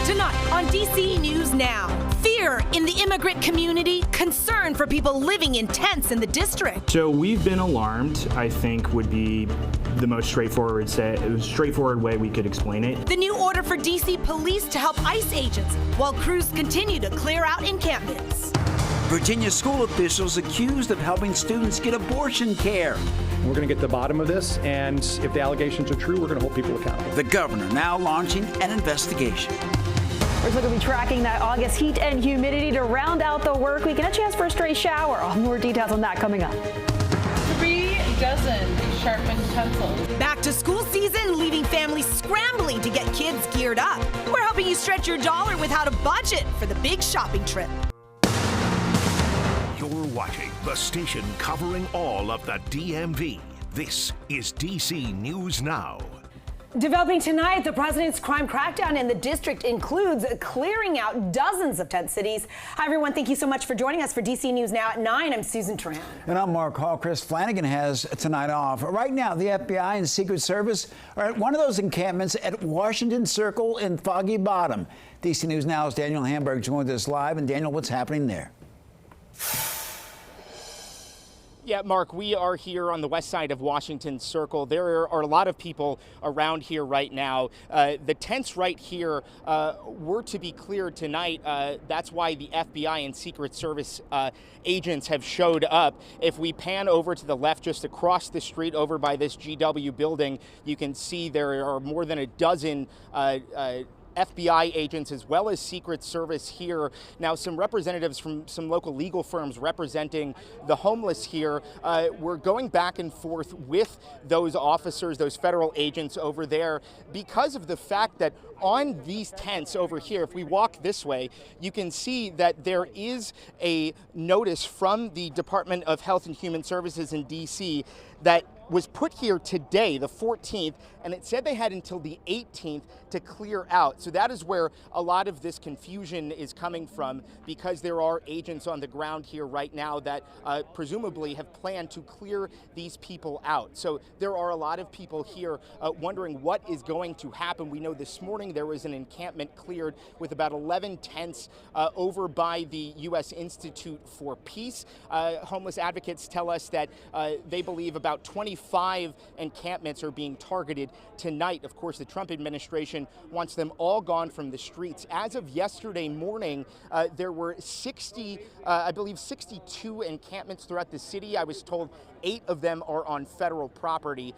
Tonight on DC News Now, fear in the immigrant community, concern for people living in tents in the district. So we've been alarmed, I think would be the most straightforward way we could explain it. The new order for DC police to help ICE agents while crews continue to clear out encampments. Virginia school officials accused of helping students get abortion care. We're going to get to the bottom of this, and if the allegations are true, we're going to hold people accountable. The governor now launching an investigation. We're going to be tracking that August heat and humidity to round out the work week and a chance for a stray shower. More details on that coming up. 3 dozen sharpened pencils. Back to school season, leaving families scrambling to get kids geared up. We're helping you stretch your dollar with how to budget for the big shopping trip. You're watching the station covering all of the DMV. This is DC News Now. Developing tonight, the president's crime crackdown in the district includes clearing out dozens of tent cities. Hi, everyone. Thank you so much for joining us for DC News Now at 9. I'm Susan Tran. And I'm Mark Hall. Chris Flanagan has tonight off. Right now, the FBI and Secret Service are at one of those encampments at Washington Circle in Foggy Bottom. DC News Now's Daniel Hamburg joins us live. And Daniel, what's happening there? Yeah, Mark, we are here on the west side of Washington Circle. There are a lot of people around here right now. The tents right here were to be cleared tonight. That's why the FBI and Secret Service agents have showed up. If we pan over to the left, just across the street over by this GW building, you can see there are more than a dozen FBI agents as well as Secret Service here. Now, some representatives from some local legal firms representing the homeless here were going back and forth with those officers, those federal agents over there, because of the fact that on these tents over here, if we walk this way, you can see that there is a notice from the Department of Health and Human Services in DC that was put here today, the 14th, and it said they had until the 18th to clear out. So that is where a lot of this confusion is coming from, because there are agents on the ground here right now that presumably have planned to clear these people out. So there are a lot of people here wondering what is going to happen. We know this morning there was an encampment cleared with about 11 tents over by the U.S. Institute for Peace. Homeless advocates tell us that they believe about 25 encampments are being targeted tonight. Of course, the Trump administration wants them all gone from the streets. As of yesterday morning, there were 62 encampments throughout the city. I was told 8 of them are on federal property.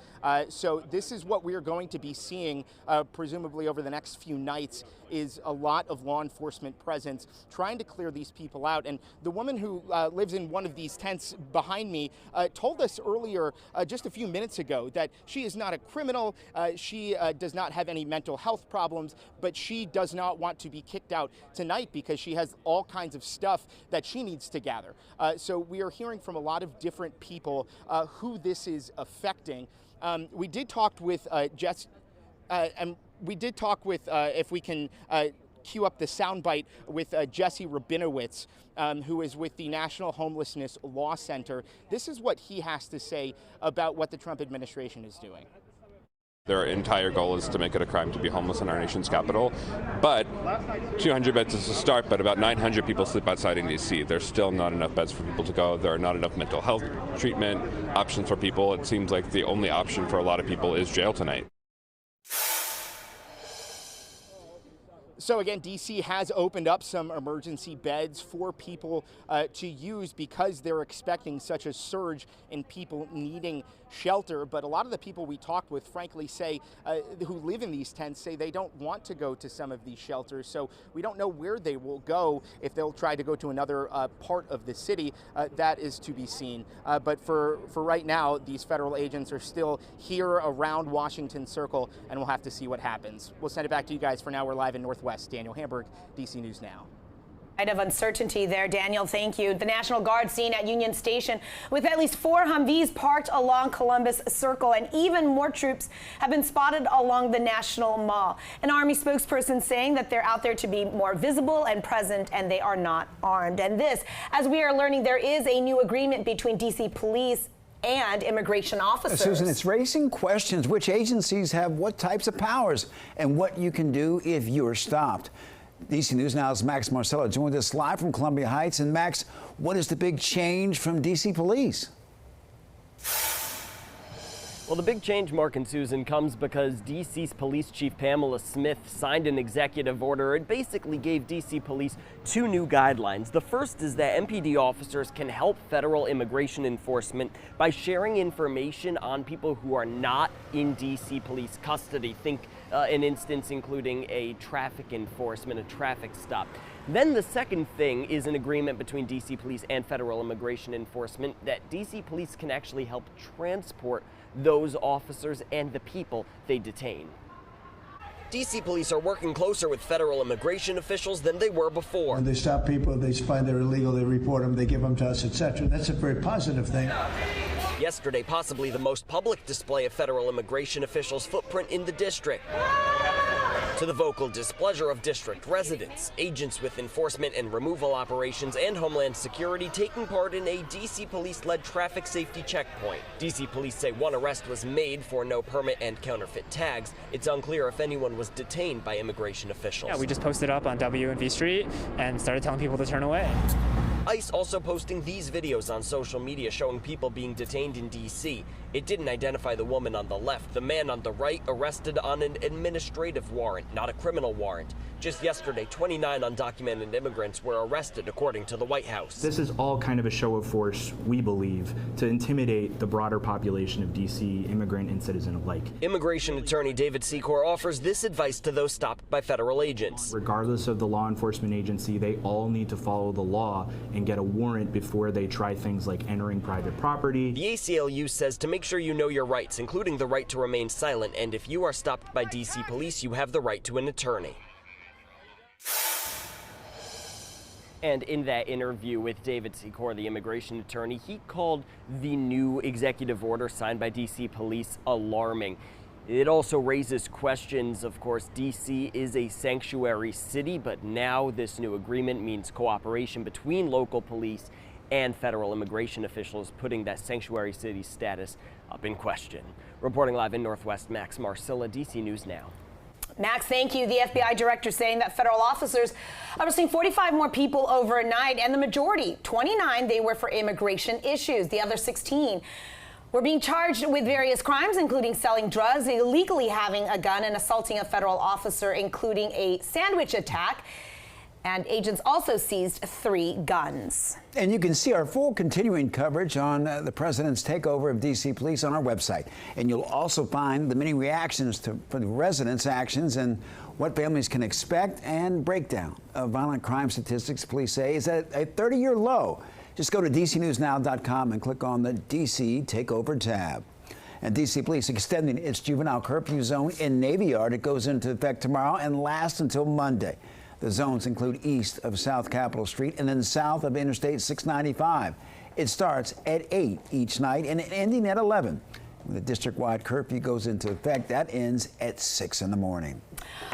So this is what we are going to be seeing, presumably over the next few nights, is a lot of law enforcement presence trying to clear these people out. And the woman who lives in one of these tents behind me told us earlier, just a few minutes ago, that she is not a criminal. She does not have any mental health problems, but she does not want to be kicked out tonight because she has all kinds of stuff that she needs to gather. So we are hearing from a lot of different people who this is affecting. We did talk with Jess, and we did talk with, if we can cue up the soundbite, with Jesse Rabinowitz, who is with the National Homelessness Law Center. This is what he has to say about what the Trump administration is doing. Their entire goal is to make it a crime to be homeless in our nation's capital. But 200 beds is a start, but about 900 people sleep outside in D.C. There's still not enough beds for people to go. There are not enough mental health treatment options for people. It seems like the only option for a lot of people is jail tonight. So again, D.C. has opened up some emergency beds for people to use because they're expecting such a surge in people needing shelter. But a lot of the people we talked with, frankly, say who live in these tents say they don't want to go to some of these shelters. So we don't know where they will go. If they'll try to go to another part of the city, that is to be seen. But for right now, these federal agents are still here around Washington Circle, and we'll have to see what happens. We'll send it back to you guys. For now, we're live in Northwest. Daniel Hamburg, DC News Now. Of uncertainty there, Daniel. Thank you. The National Guard seen at Union Station with at least 4 Humvees parked along Columbus Circle, and even more troops have been spotted along the National Mall. An Army spokesperson saying that they're out there to be more visible and present, and they are not armed. And this, as we are learning, there is a new agreement between DC police and immigration officers. Susan, it's raising questions. Which agencies have what types of powers and what you can do if you're stopped. DC News Now's Max Marcella joined us live from Columbia Heights. And Max, what is the big change from DC Police? Well, the big change, Mark and Susan, comes because DC's Police Chief Pamela Smith signed an executive order. It basically gave DC Police two new guidelines. The first is that MPD officers can help federal immigration enforcement by sharing information on people who are not in DC Police custody. Think an instance including a traffic enforcement, a traffic stop. Then the second thing is an agreement between DC Police and federal immigration enforcement that DC Police can actually help transport those officers and the people they detain. DC Police are working closer with federal immigration officials than they were before. When they stop people, they find they're illegal, they report them, they give them to us, etc. That's a very positive thing. Yesterday, possibly the most public display of federal immigration officials' footprint in the district. To the vocal displeasure of district residents, agents with enforcement and removal operations and Homeland Security taking part in a DC Police-led traffic safety checkpoint. DC Police say one arrest was made for no permit and counterfeit tags. It's unclear if anyone was detained by immigration officials. Yeah, we just posted up on W and V Street and started telling people to turn away. ICE also posting these videos on social media showing people being detained in D.C. It didn't identify the woman on the left. The man on the right arrested on an administrative warrant, not a criminal warrant. Just yesterday, 29 undocumented immigrants were arrested, according to the White House. This is all kind of a show of force, we believe, to intimidate the broader population of D.C., immigrant and citizen alike. Immigration attorney David Secor offers this advice to those stopped by federal agents. Regardless of the law enforcement agency, they all need to follow the law and get a warrant before they try things like entering private property. The ACLU says to make sure you know your rights, including the right to remain silent, and if you are stopped by DC Police, you have the right to an attorney. And in that interview with David Secor, the immigration attorney, he called the new executive order signed by DC Police alarming. It also raises questions. Of course, DC is a sanctuary city, but now this new agreement means cooperation between local police and federal immigration officials, putting that sanctuary city status up in question. Reporting live in Northwest, Max Marcella, DC News Now. Max, thank you. The FBI director saying that federal officers are arresting 45 more people overnight, and the majority, 29, they were for immigration issues. The other 16 were being charged with various crimes, including selling drugs, illegally having a gun, and assaulting a federal officer, including a sandwich attack. And agents also seized 3 guns. And you can see our full continuing coverage on the president's takeover of D.C. Police on our website. And you'll also find the many reactions to the residents' actions and what families can expect, and breakdown of violent crime statistics police say is at a 30-year low. Just go to DCNewsNow.com and click on the D.C. Takeover tab. And D.C. Police extending its juvenile curfew zone in Navy Yard. It goes into effect tomorrow and lasts until Monday. The zones include east of South Capitol Street and then south of Interstate 695. It starts at 8 each night and ending at 11. When the district-wide curfew goes into effect, that ends at 6 in the morning.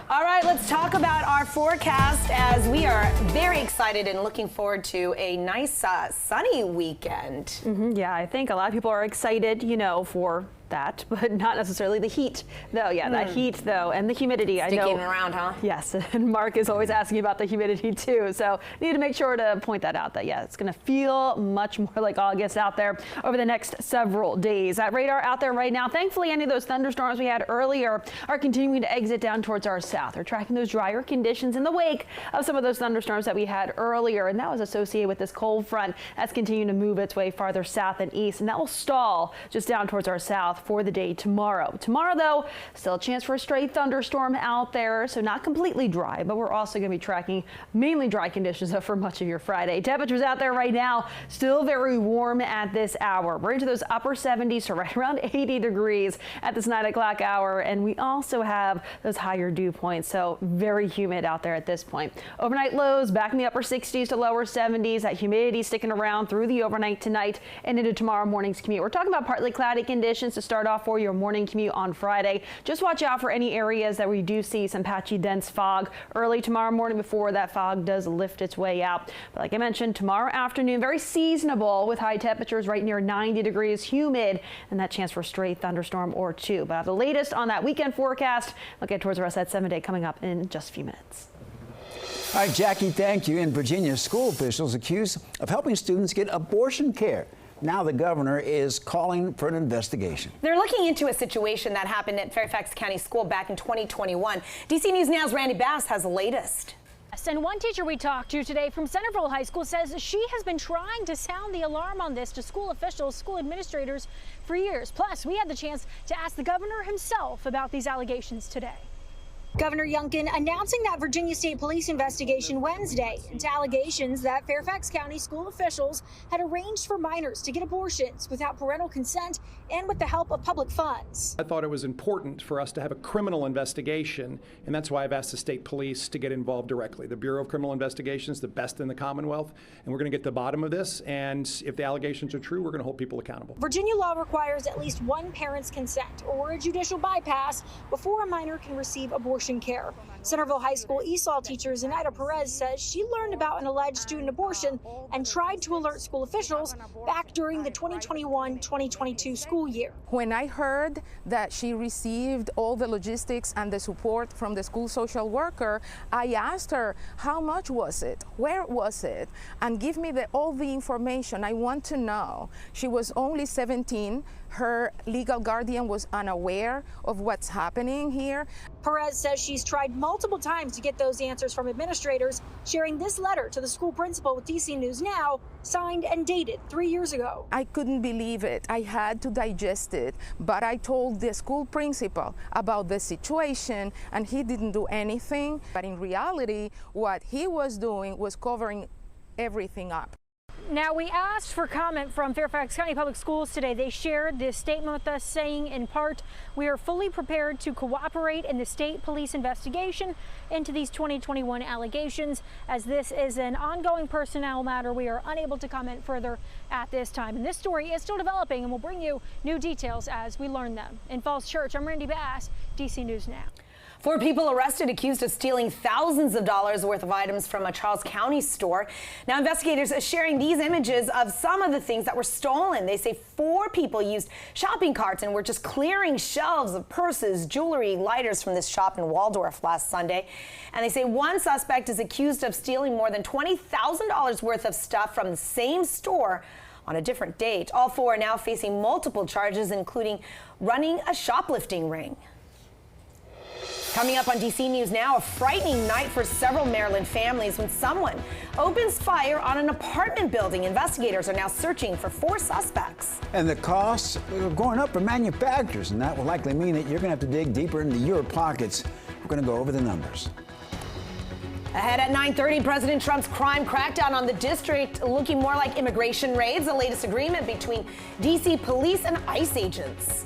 All right, let's talk about our forecast as we are very excited and looking forward to a nice sunny weekend. Yeah, I think a lot of people are excited, for that, but not necessarily the heat, though. Yeah, that heat, though, and the humidity. Sticking I know. around, huh? Yes, and Mark is always asking about the humidity, too. So need to make sure to point that out, that, yeah, it's going to feel much more like August out there over the next several days. That radar out there right now, thankfully, any of those thunderstorms we had earlier are continuing to exit down towards our south. We're tracking those drier conditions in the wake of some of those thunderstorms that we had earlier, and that was associated with this cold front that's continuing to move its way farther south and east, and that will stall just down towards our south for the day tomorrow. Tomorrow, though, still a chance for a stray thunderstorm out there, so not completely dry, but we're also going to be tracking mainly dry conditions for much of your Friday. Temperatures out there right now still very warm at this hour. We're into those upper 70s to right around 80 degrees at this 9 o'clock hour, and we also have those higher dew points, so very humid out there at this point. Overnight lows back in the upper 60s to lower 70s. That humidity sticking around through the overnight tonight and into tomorrow morning's commute. We're talking about partly cloudy conditions to start off for your morning commute on Friday. Just watch out for any areas that we do see some patchy dense fog early tomorrow morning before that fog does lift its way out. But like I mentioned, tomorrow afternoon, very seasonable with high temperatures right near 90 degrees, humid, and that chance for a stray thunderstorm or 2. But the latest on that weekend forecast, look at towards the rest of that 7-day coming up in just a few minutes. All right, Jackie, thank you. In Virginia, school officials accused of helping students get abortion care. Now the governor is calling for an investigation. They're looking into a situation that happened at Fairfax County School back in 2021. DC News Now's Randy Bass has the latest. And one teacher we talked to today from Centerville High School says she has been trying to sound the alarm on this to school officials, school administrators for years. Plus, we had the chance to ask the governor himself about these allegations today. Governor Youngkin announcing that Virginia State Police investigation Wednesday into allegations that Fairfax County school officials had arranged for minors to get abortions without parental consent and with the help of public funds. I thought it was important for us to have a criminal investigation, and that's why I've asked the state police to get involved directly. The Bureau of Criminal Investigation is the best in the Commonwealth, and we're going to get to the bottom of this, and if the allegations are true, we're going to hold people accountable. Virginia law requires at least one parent's consent or a judicial bypass before a minor can receive abortion care. Centerville High School ESOL teacher Zenaida Perez says she learned about an alleged student abortion and tried to alert school officials back during the 2021-2022 school year. When I heard that she received all the logistics and the support from the school social worker, I asked her, how much was it? Where was it? And give me all the information. I want to know. She was only 17. Her legal guardian was unaware of what's happening here. Perez says she's tried multiple times to get those answers from administrators, sharing this letter to the school principal with DC News Now, signed and dated 3 years ago. I couldn't believe it. I had to digest it, but I told the school principal about the situation and he didn't do anything. But in reality, what he was doing was covering everything up. Now, we asked for comment from Fairfax County Public Schools today. They shared this statement with us saying, in part, we are fully prepared to cooperate in the state police investigation into these 2021 allegations. As this is an ongoing personnel matter, we are unable to comment further at this time. And this story is still developing, and we'll bring you new details as we learn them. In Falls Church, I'm Randy Bass, DC News Now. 4 people arrested accused of stealing thousands of dollars worth of items from a Charles County store. Now, investigators are sharing these images of some of the things that were stolen. They say 4 people used shopping carts and were just clearing shelves of purses, jewelry, lighters from this shop in Waldorf last Sunday. And they say one suspect is accused of stealing more than $20,000 worth of stuff from the same store on a different date. All 4 are now facing multiple charges, including running a shoplifting ring. Coming up on DC News Now, a frightening night for several Maryland families when someone opens fire on an apartment building. Investigators are now searching for 4 suspects. And the costs are going up for manufacturers, and that will likely mean that you're going to have to dig deeper into your pockets. We're going to go over the numbers. Ahead at 9:30, President Trump's crime crackdown on the district looking more like immigration raids, the latest agreement between DC police and ICE agents.